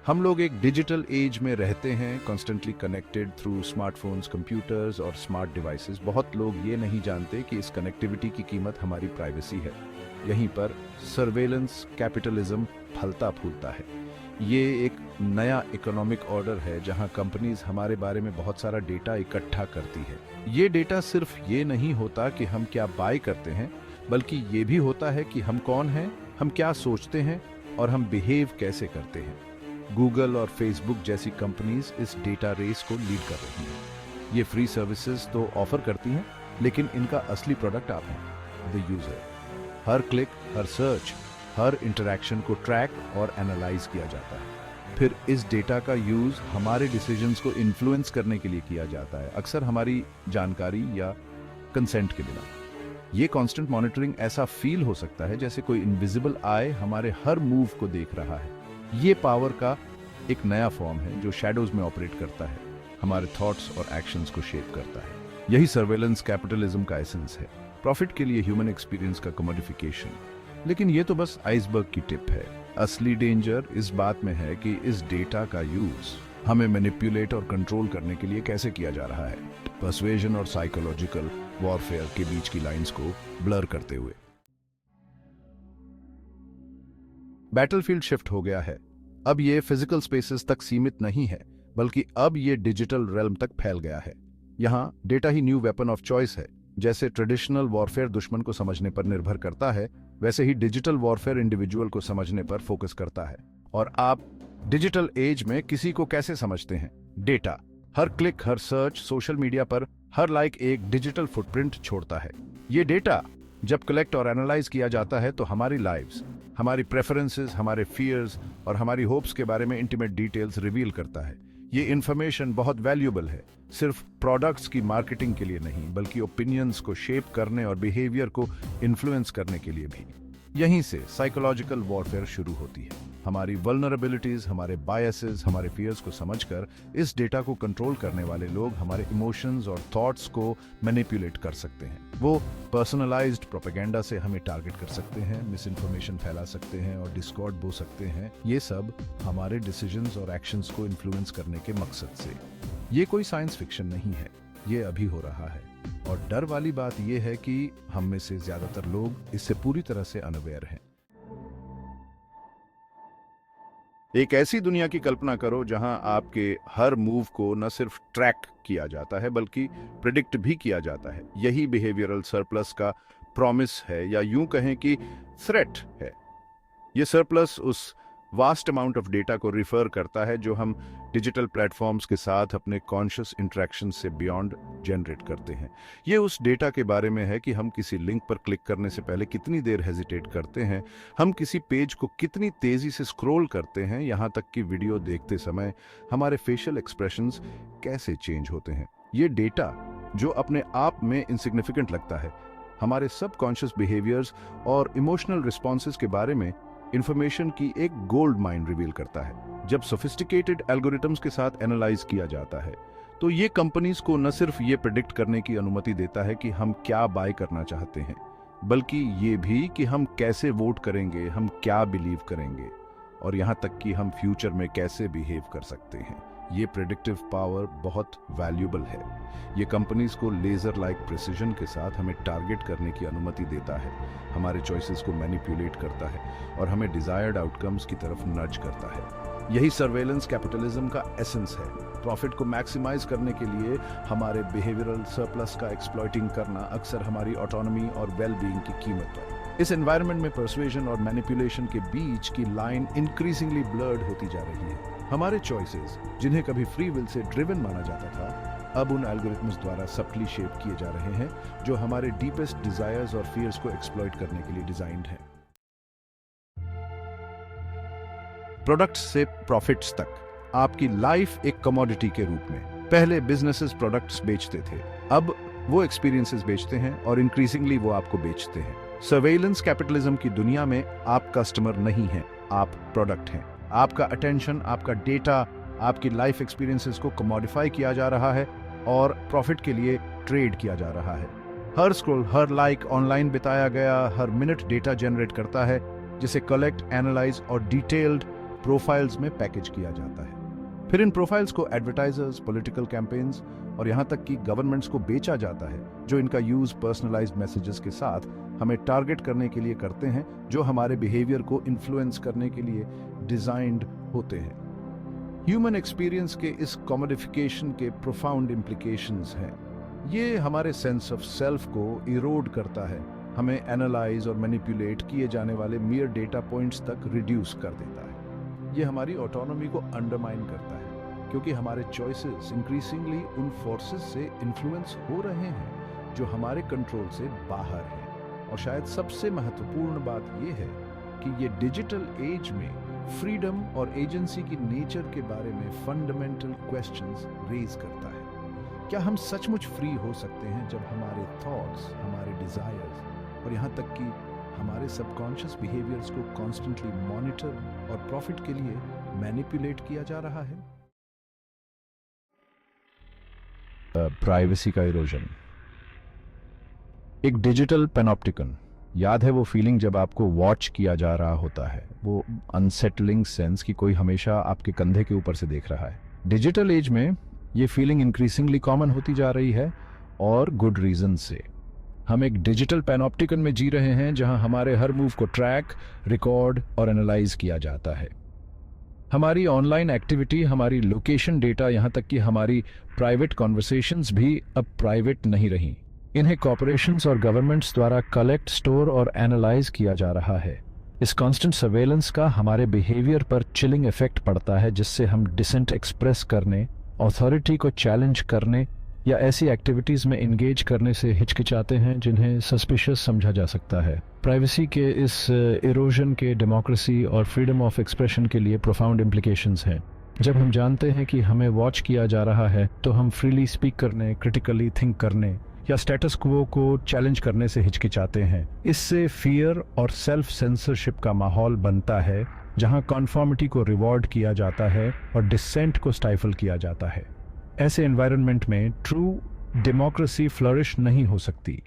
हम लोग एक डिजिटल एज में रहते हैं, constantly connected through smartphones, computers और स्मार्ट डिवाइसेस। बहुत लोग ये नहीं जानते कि इस कनेक्टिविटी की कीमत हमारी प्राइवेसी है। यहीं पर सर्वेलेंस कैपिटलिज्म फलता फूलता है। ये एक नया इकोनॉमिक ऑर्डर है जहां कंपनीज हमारे बारे में बहुत सारा डेटा इकट्ठा करती है। ये डेटा सिर्फ ये नहीं होता कि हम क्या बाय करते हैं, बल्कि ये भी होता है कि हम कौन हैं, हम क्या सोचते हैं और हम बिहेव कैसे करते हैं। गूगल और फेसबुक जैसी कंपनीज इस डेटा रेस को लीड कर रही हैं। ये फ्री सर्विसेज तो ऑफर करती हैं, लेकिन इनका असली प्रोडक्ट आप हैं, the user. Her click, her search, her interaction को ट्रैक और एनालाइज किया जाता है। फिर इस डेटा का यूज हमारे डिसीजंस को इन्फ्लुएंस करने के लिए किया जाता है, अक्सर हमारी जानकारी या कंसेंट के बिना। ये कांस्टेंट मॉनिटरिंग ऐसा फील हो सकता है जैसे कोई इनविजिबल आई हमारे हर मूव को देख रहा है। ये पावर का एक नया फॉर्म है जो शैडोज में ऑपरेट करता है, हमारे थॉट्स और एक्शंस को शेप करता है। यही सर्वेलेंस कैपिटलिज्म का एसेंस है, प्रॉफिट के लिए ह्यूमन एक्सपीरियंस का कमोडिफिकेशन। लेकिन ये तो बस आइसबर्ग की टिप है। असली डेंजर इस बात में है कि इस डेटा का यूज हमें मैनिपुलेट और कंट्रोल करने के लिए कैसे किया जा रहा है, पर्सुएजन और साइकोलॉजिकल वॉरफेयर के बीच की लाइंस को ब्लर करते हुए। बैटलफील्ड शिफ्ट हो गया है। अब ये फिजिकल स्पेसेस तक सीमित नहीं है, बल्कि अब ये डिजिटल रेल्म तक फैल गया है। यहाँ data he new weapon of choice है। जैसे ट्रेडिशनल वॉरफेयर दुश्मन को समझने पर निर्भर करता है, वैसे ही डिजिटल वॉरफेयर इंडिविजुअल को समझने पर फोकस करता है। और आप डिजिटल एज में किसी को कैसे समझते हैं? डेटा। हर क्लिक, हर सर्च, सोशल मीडिया पर हर लाइक एक डिजिटल फुटप्रिंट छोड़ता है। ये डेटा जब कलेक्ट और एनालाइज किया जाता है तो हमारी लाइव्स, हमारी प्रेफरेंसेस, हमारे फियर्स और हमारी होप्स के बारे में इंटीमेट डिटेल्स रिवील करता है। ये इंफॉर्मेशन बहुत वैल्यूएबल है, सिर्फ प्रोडक्ट्स की मार्केटिंग के लिए नहीं, बल्कि ओपिनियंस को शेप करने और बिहेवियर को इन्फ्लुएंस करने के लिए भी। यहीं से साइकोलॉजिकल वॉरफेयर शुरू होती है। हमारी वल्नरेबिलिटीज, हमारे बायसेस, हमारे फियर्स को समझकर इस डेटा को कंट्रोल करने वाले लोग हमारे इमोशंस और थॉट्स को मैनिपुलेट कर सकते हैं। वो पर्सनलाइज्ड प्रोपेगेंडा से हमें टारगेट कर सकते हैं, मिस इन्फॉर्मेशन फैला सकते हैं और डिस्कॉर्ड बो सकते हैं। ये सब हमारे डिसीजंस और एक्शंस को इन्फ्लुएंस करने के मकसद से। ये कोई साइंस फिक्शन नहीं है, ये अभी हो रहा है। और डर वाली बात यह है कि हम में से ज्यादातर लोग इससे पूरी तरह से अनअवेयर हैं। एक ऐसी दुनिया की कल्पना करो जहां आपके हर मूव को न सिर्फ ट्रैक किया जाता है, बल्कि प्रिडिक्ट भी किया जाता है। यही बिहेवियरल सरप्लस का प्रॉमिस है, या यूं कहें कि थ्रेट है। यह सरप्लस उस वास्ट अमाउंट ऑफ डेटा को रिफर करता है जो हम डिजिटल प्लेटफॉर्म्स के साथ अपने कॉन्शियस इंटरेक्शन से बियॉन्ड जनरेट करते हैं। ये उस डेटा के बारे में है कि हम किसी लिंक पर क्लिक करने से पहले कितनी देर हेजिटेट करते हैं, हम किसी पेज को कितनी तेजी से स्क्रॉल करते हैं, यहाँ तक कि वीडियो देखते समय हमारे फेशियल एक्सप्रेशंस कैसे चेंज होते हैं। ये डेटा, जो अपने आप में इनसिग्निफिकेंट लगता है, हमारे सबकॉन्शियस बिहेवियर्स और इमोशनल रिस्पॉन्सेज के बारे में इंफॉर्मेशन की एक गोल्ड माइन रिवील करता है। जब सोफिस्टिकेटेड एल्गोरिथम्स के साथ एनालाइज किया जाता है, तो ये कंपनीज को न सिर्फ ये प्रेडिक्ट करने की अनुमति देता है कि हम क्या बाय करना चाहते हैं, बल्कि ये भी कि हम कैसे वोट करेंगे, हम क्या बिलीव करेंगे और यहाँ तक कि हम फ्यूचर में कैसे बिहेव कर सकते हैं। ये प्रेडिक्टिव पावर बहुत वैल्यूएबल है। ये कंपनीज को लेजर लाइक प्रिसीजन के साथ हमें टारगेट करने की अनुमति देता है, हमारे चॉइसेस को मैनिपुलेट करता है और हमें डिजायर्ड आउटकम्स की तरफ नज करता है। यही सर्वेलेंस कैपिटलिज्म का एसेंस है। प्रॉफिट को मैक्सिमाइज करने के लिए हमारे बिहेवियरल सरप्लस का एक्सप्लॉइटिंग करना अक्सर हमारी ऑटोनॉमी और वेलबीइंग की कीमत है। इस एनवायरनमेंट में पर्सुएजन और मैनिपुलेशन के बीच की लाइन इंक्रीजिंगली ब्लर्ड होती जा रही है। हमारे चॉइसेस, जिन्हें कभी फ्री विल से ड्रिवन माना जाता था, अब उन एल्गोरिथम्स द्वारा सब्टली शेप किए जा रहे हैं, जो हमारे डीपेस्ट डिजायर्स और फियर्स को एक्सप्लॉइट करने के लिए डिजाइन्ड हैं। प्रोडक्ट्स से प्रॉफिट्स तक, आपकी लाइफ एक कमोडिटी के रूप में। पहले बिजनेसेस प्रोडक्ट्स बेचते थे, अब वो एक्सपीरियंसेस बेचते हैं और इंक्रीजिंगली वो आपको बेचते हैं। सर्वेलेंस कैपिटलिज्म की दुनिया में आप कस्टमर नहीं हैं, आप प्रोडक्ट हैं। आपका अटेंशन, आपका डेटा, आपकी लाइफ एक्सपीरियंसेस को कमोडिफाई किया जा रहा है और प्रॉफिट के लिए ट्रेड किया जा रहा है। हर स्क्रॉल, हर लाइक, ऑनलाइन बिताया गया हर मिनट डेटा जनरेट करता है, जिसे कलेक्ट, एनालाइज और डिटेल्ड प्रोफाइल्स में पैकेज किया जाता है। फिर इन प्रोफाइल्स को एडवर्टाइजर्स, पॉलिटिकल कैंपेन्स और यहाँ तक कि गवर्नमेंट्स को बेचा जाता है, जो इनका यूज पर्सनलाइज्ड मैसेजेस के साथ हमें टारगेट करने के लिए करते हैं, जो हमारे बिहेवियर को इन्फ्लुएंस करने के लिए डिजाइंड होते हैं। ह्यूमन एक्सपीरियंस के इस कॉमोडिफिकेशन के प्रोफाउंड इम्प्लीकेशंस हैं। ये हमारे सेंस ऑफ सेल्फ को इरोड करता है, हमें एनालाइज और मैनिपुलेट किए जाने वाले मियर डेटा पॉइंट्स तक रिड्यूस कर देता है। ये हमारी ऑटोनॉमी को अंडरमाइन करता है, क्योंकि हमारे चॉइसेस इंक्रीजिंगली उन फोर्सेस से इन्फ्लुएंस हो रहे हैं जो हमारे कंट्रोल से बाहर हैं। और शायद सबसे महत्वपूर्ण बात यह है कि ये डिजिटल एज में फ्रीडम और एजेंसी की नेचर के बारे में फंडामेंटल क्वेश्चंस रेज करता है। क्या हम सचमुच फ्री हो सकते हैं जब हमारे थॉट्स, हमारे डिजायर्स और यहाँ तक कि हमारे सबकॉन्शियस बिहेवियर्स को कॉन्स्टेंटली मॉनिटर और प्रॉफिट के लिए मैनिपुलेट किया जा रहा है? प्राइवेसी का इरोजन। एक डिजिटल पैनोप्टिकन, याद है वो फीलिंग जब आपको वॉच किया जा रहा होता है, वो अनसेटलिंग सेंस कि कोई हमेशा आपके कंधे के ऊपर से देख रहा है। डिजिटल एज में ये फीलिंग इंक्रीजिंगली कॉमन होती जा रही है, और गुड रीजन से। हम एक डिजिटल पैनोप्टिकन में जी रहे हैं जहां हमारे हर मूव को ट्रैक, रिकॉर्ड और एनालाइज किया जाता है। हमारी ऑनलाइन एक्टिविटी, हमारी लोकेशन डेटा, यहाँ तक कि हमारी प्राइवेट कॉन्वर्सेशंस भी अब प्राइवेट नहीं रही। इन्हें कॉर्पोरेशंस और गवर्नमेंट्स द्वारा कलेक्ट, स्टोर और एनालाइज किया जा रहा है। इस कांस्टेंट सर्वेलेंस का हमारे बिहेवियर पर चिलिंग इफेक्ट पड़ता है, जिससे हम डिसेंट एक्सप्रेस करने, अथॉरिटी को चैलेंज करने या ऐसी एक्टिविटीज में एंगेज करने से हिचकिचाते हैं जिन्हें सस्पिशियस समझा जा सकता है। प्राइवेसी के इस इरोजन के डेमोक्रेसी और फ्रीडम ऑफ एक्सप्रेशन के लिए प्रोफाउंड इम्प्लीकेशंस हैं। जब हम जानते हैं कि हमें वॉच किया जा रहा है, तो हम फ्रीली स्पीक करने, क्रिटिकली थिंक करने या स्टेटस क्वो को चैलेंज करने से हिचकिचाते हैं। इससे फियर और सेल्फ सेंसरशिप का माहौल बनता है, जहां कॉन्फॉर्मिटी को रिवॉर्ड किया जाता है और डिसेंट को स्टाइफल किया जाता है। ऐसे एनवायरनमेंट में ट्रू डेमोक्रेसी फ्लरिश नहीं हो सकती।